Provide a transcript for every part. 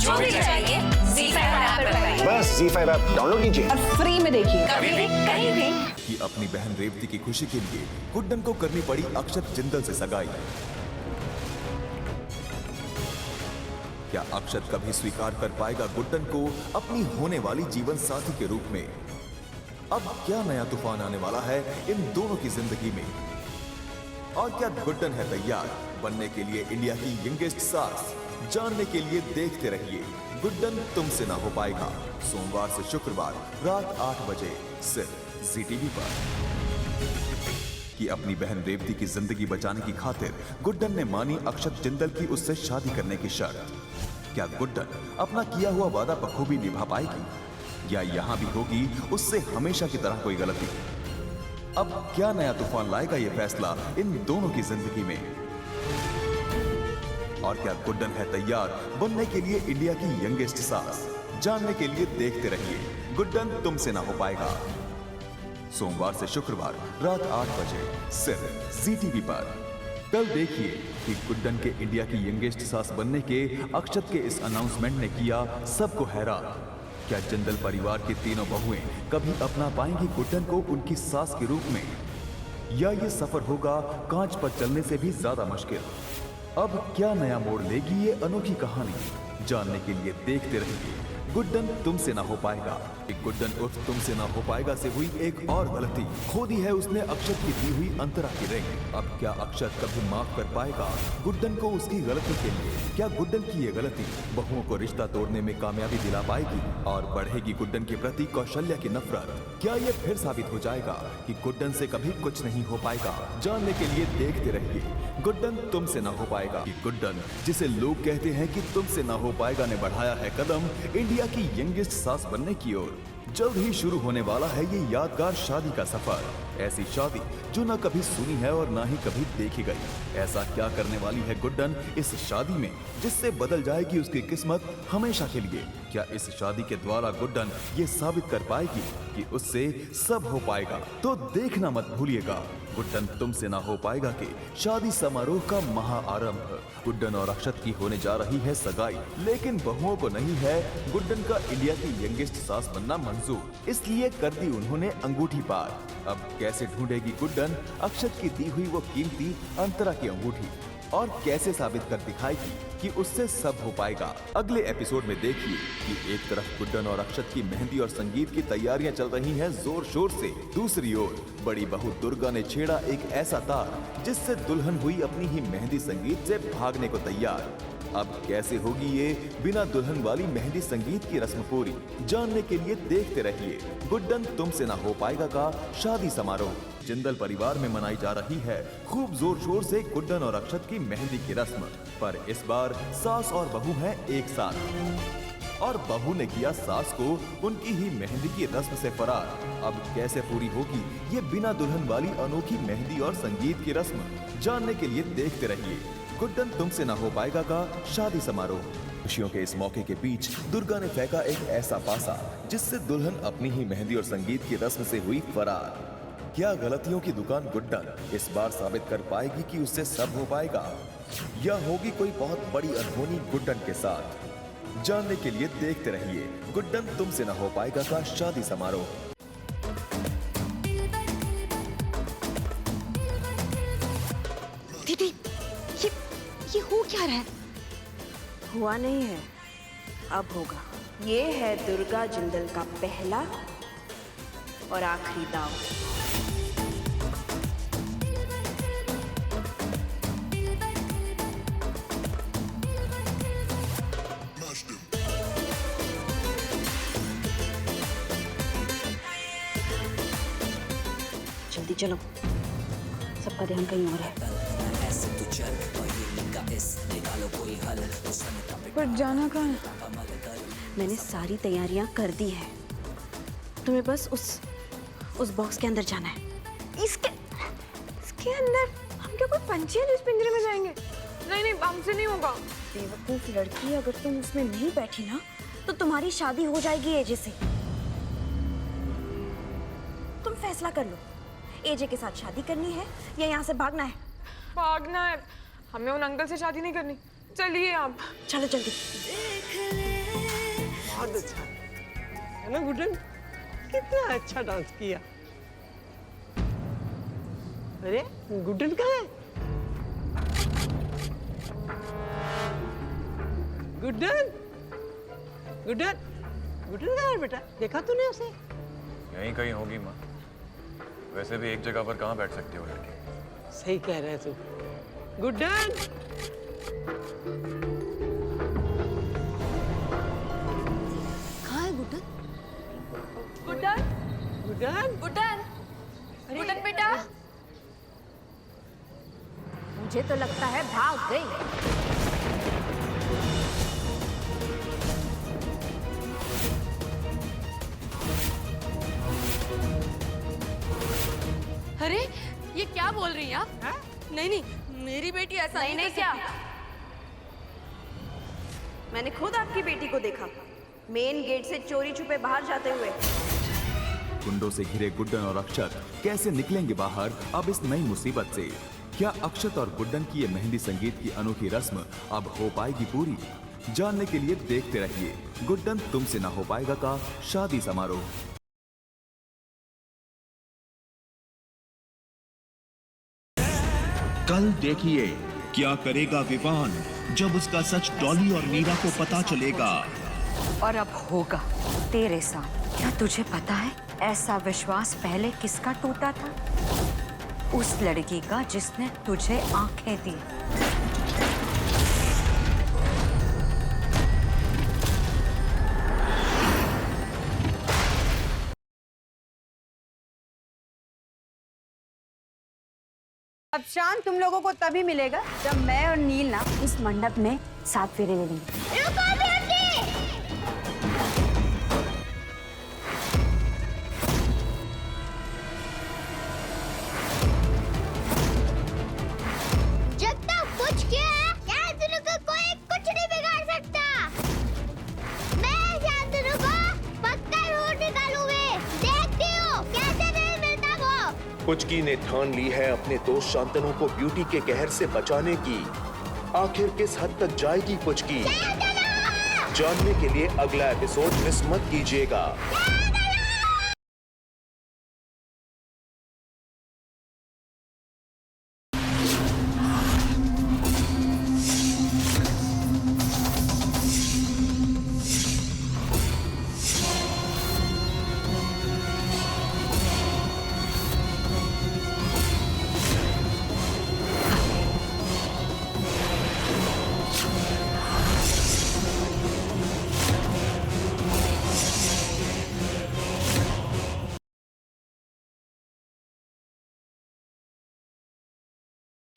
जो भी चाहिए ZEE5 ऐप पर पाइए। बस ZEE5 ऐप डाउनलोड कीजिए और फ्री में देखिए, कभी भी कहीं भी। कि अपनी बहन रेवती की खुशी के लिए गुड्डन को करनी पड़ी अक्षत जिंदल से सगाई। क्या अक्षत कभी स्वीकार कर पाएगा गुड्डन को अपनी होने वाली जीवन साथी के रूप में? अब क्या नया तूफान आने वाला है इन दोनों की जिंदगी में? और क्या गुड्डन है तैयार बनने के लिए इंडिया की यंगेस्ट सास? जानने के लिए देखते रहिए गुड्डन तुमसे ना हो पाएगा, सोमवार से शुक्रवार रात 8 बजे सिर्फ ज़ी टीवी पर। कि अपनी बहन रेवती की जिंदगी बचाने की खातिर गुड्डन ने मानी अक्षत जिंदल की उससे शादी करने की शर्त। क्या गुड्डन अपना किया हुआ वादा बखूबी निभा पाएगी या यहां भी होगी उससे हमेशा की तरह कोई गलती? अब क्या नया तूफान लाएगा ये फैसला इन दोनों की जिंदगी में? और क्या गुड्डन है तैयार बनने के लिए इंडिया की यंगेस्ट सास? जानने के लिए देखते रहिए गुड्डन तुमसे ना हो पाएगा, सोमवार से शुक्रवार रात 8 बजे सिर्फ ज़ी टीवी पर। कल देखिए कि गुड्डन के इंडिया की यंगेस्ट सास बनने के अक्षत के इस अनाउंसमेंट ने किया सबको हैरान। क्या जिंदल परिवार की तीनों बहुएं कभी अपना पाएंगी गुड्डन को उनकी सास के रूप में, या ये सफर होगा कांच पर चलने से भी ज्यादा मुश्किल? अब क्या नया मोड़ लेगी ये अनोखी कहानी? जानने के लिए देखते रहिए गुड्डन तुमसे ना हो पाएगा। गुड्डन उर्फ तुमसे ना हो पाएगा से हुई एक और गलती, खो दी है उसने अक्षत की दी हुई अंतरा की रिंग। अब क्या अक्षत कभी माफ कर पाएगा गुड्डन को उसकी गलती के लिए? क्या गुड्डन की ये गलती बहुओं को रिश्ता तोड़ने में कामयाबी दिला पाएगी और बढ़ेगी गुड्डन के प्रति कौशल्या की नफरत? क्या ये फिर साबित हो जाएगा कि गुड्डन से कभी कुछ नहीं हो पाएगा? जानने के लिए देखते रहिए गुड्डन तुमसे ना हो पाएगा। कि गुड्डन जिसे लोग कहते हैं कि तुमसे ना हो पाएगा ने बढ़ाया है कदम इंडिया की यंगेस्ट सास बनने की ओर। जल्द ही शुरू होने वाला है ये यादगार शादी का सफर, ऐसी शादी जो ना कभी सुनी है और ना ही कभी देखी गई। ऐसा क्या करने वाली है गुड्डन इस शादी में जिससे बदल जाएगी उसकी किस्मत हमेशा के लिए? क्या इस शादी के द्वारा गुड्डन ये साबित कर पाएगी कि उससे सब हो पाएगा? तो देखना मत भूलिएगा गुड्डन तुमसे ना हो पाएगा के शादी समारोह का महाआरंभ। गुड्डन और अक्षत की होने जा रही है सगाई, लेकिन बहुओं को नहीं है गुड्डन का इंडिया की यंगेस्ट सास बनना मंजूर, इसलिए कर दी उन्होंने अंगूठी पार। अब कैसे ढूंढेगी गुड्डन अक्षत की दी हुई वो कीमती अंतरा की अंगूठी और कैसे साबित कर दिखाएगी कि उससे सब हो पाएगा? अगले एपिसोड में देखिए कि एक तरफ गुड्डन और अक्षत की मेहंदी और संगीत की तैयारियां चल रही हैं जोर शोर से, दूसरी ओर बड़ी बहू दुर्गा ने छेड़ा एक ऐसा तार जिससे दुल्हन हुई अपनी ही मेहंदी संगीत से भागने को तैयार। अब कैसे होगी ये बिना दुल्हन वाली मेहंदी संगीत की रस्म पूरी? जानने के लिए देखते रहिए गुड्डन तुमसे ना हो पाएगा का शादी समारोह। जिंदल परिवार में मनाई जा रही है खूब जोर शोर से गुड्डन और अक्षत की मेहंदी की रस्म, पर इस बार सास और बहू हैं एक साथ और बहू ने किया सास को उनकी ही मेहंदी की रस्म से फरार। अब कैसे पूरी होगी ये बिना दुल्हन वाली अनोखी मेहंदी और संगीत की रस्म? जानने के लिए देखते रहिए गुड्डन तुमसे ना हो पाएगा का शादी समारोह। खुशियों के इस मौके के बीच दुर्गा ने फेंका एक ऐसा पासा जिससे दुल्हन अपनी ही मेहंदी और संगीत की रस्म से हुई फरार। क्या गलतियों की दुकान गुड्डन इस बार साबित कर पाएगी कि उससे सब हो पाएगा, या होगी कोई बहुत बड़ी अनहोनी गुड्डन के साथ? जानने के लिए देखते रहिए गुड्डन तुमसे ना हो पाएगा का शादी समारोह। दीदी ये हो क्या रहा है? हुआ नहीं है, अब होगा। ये है दुर्गा जिंदल का पहला और आखिरी दाव। जल्दी चलो, सबका ध्यान कहीं और है। पर जाना कहाँ है? मैंने सारी तैयारियां कर दी है, तुम्हें बस उस बॉक्स के अंदर जाना है। इसके अंदर? हम क्या कोई पंछी है जो इस पिंजरे में जाएंगे? नहीं हमसे नहीं होगा। बेवकूफ लड़की, अगर तुम उसमें नहीं बैठी ना तो तुम्हारी शादी हो जाएगी एजे से। तुम फैसला कर लो, एजे के साथ शादी करनी है या यहाँ से भागना है? भागना है, हमें उन अंकल से शादी नहीं करनी। चलिए आप। चलो जल्दी। बहुत अच्छा है ना गुड्डन? कितना अच्छा डांस किया। अरे गुड्डन कहाँ है? गुड्डन, गुड्डन, गुड्डन कहाँ है बेटा? देखा तूने उसे? यहीं कहीं होगी माँ। वैसे भी एक जगह पर कहाँ बैठ सकती हो लड़की। सही कह रहे है तू। गुड्डन, कहाँ है गुड्डन? गुड्डन, गुड्डन गुड्डन बेटा, मुझे तो लगता है भाग गई। अरे ये क्या बोल रही हैं आप? नहीं नहीं, मेरी बेटी ऐसा नहीं कर क्या? सकती। मैंने खुद आपकी बेटी को देखा मेन गेट से चोरी छुपे बाहर जाते हुए। गुंडों से घिरे गुड्डन और अक्षत कैसे निकलेंगे बाहर अब इस नई मुसीबत से? क्या अक्षत और गुड्डन की ये मेहंदी संगीत की अनोखी रस्म अब हो पाएगी पूरी? जानने के लिए देखते रहिए गुड्डन तुमसे ना हो पाएगा का शादी समारोह। कल देखिए क्या करेगा विवान जब उसका सच डॉली और मीरा को पता चलेगा। और अब होगा तेरे साथ। क्या तुझे पता है ऐसा विश्वास पहले किसका टूटा था? उस लड़की का जिसने तुझे आंखें दी। अब शान तुम लोगों को तभी मिलेगा जब मैं और नील ना इस मंडप में 7 फेरे ले लेंगे। जब तक कुछ किया है शांतनु को कोई कुछ नहीं बिगाड़ सकता। मैं शांतनु को पक्का रोड निकालूंगी। देखती हूँ कैसे नहीं मिलता वो। पुचकी ने ठान ली है अपने दोस्त शांतनु को ब्यूटी के कहर से बचाने की। आखिर किस हद तक जाएगी पुचकी? जानने के लिए अगला एपिसोड मिस मत कीजिएगा।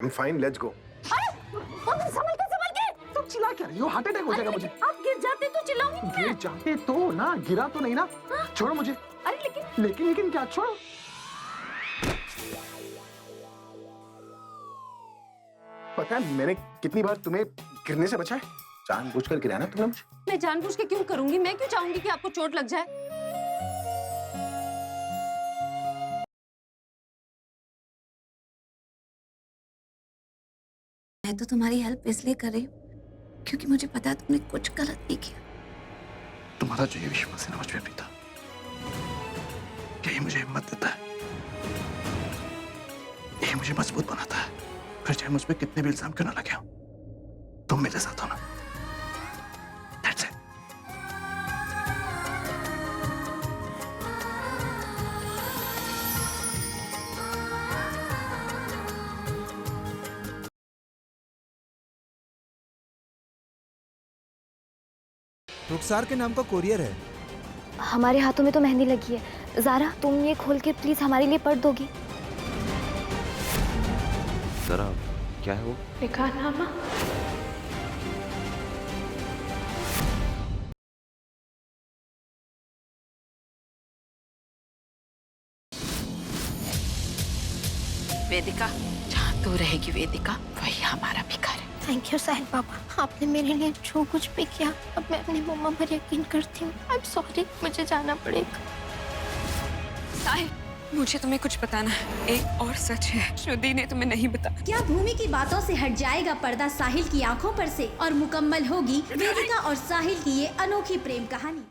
Fine, let's go. संभल के तुम चिल्ला क्या रही हो? हार्ट अटैक हो जाएगा मुझे। आप गिर जाते तो चिल्लाऊंगी। गिर जाते तो ना, गिरा तो नहीं ना। छोड़ो मुझे। अरे लेकिन क्या? छोड़ो। पता है मैंने कितनी बार तुम्हें गिरने से बचाया? जानबूझकर गिराया ना तुमने मुझे। मैं जानबूझ के क्यों करूंगी? मैं क्यों चाहूंगी कि आपको चोट लग जाए? मैं तो तुम्हारी हेल्प इसलिए कर रही हूँ क्योंकि मुझे पता है तुमने कुछ गलत नहीं किया। तुम्हारा जो ये विश्वास है ना मुझ पे प्रीता, यही मुझे हिम्मत देता है, यही मुझे मजबूत बनाता है। फिर चाहे मुझ पे कितने भी इल्जाम क्यों ना लगे हो, तुम मेरे साथ हो ना। That's it. रुखसार के नाम का कोरियर है। हमारे हाथों में तो मेहंदी लगी है। ज़ारा तुम ये खोल के प्लीज हमारे लिए पढ़ दोगी? जरा क्या है वो? निकाहनामा। वेदिका, जहाँ तू रहेगी वेदिका, वही हमारा भी घर है। थैंक यू साहिल पापा, आपने मेरे लिए जो कुछ भी किया अब मैं अपनी मम्मा पर यकीन करती हूँ। आई एम सॉरी, मुझे जाना पड़ेगा। साहिल, मुझे तुम्हें कुछ बताना है। एक और सच है श्रुति ने तुम्हें नहीं बताया। क्या भूमि की बातों से हट जाएगा पर्दा साहिल की आंखों पर से और मुकम्मल होगी वेदिका और साहिल की ये अनोखी प्रेम कहानी।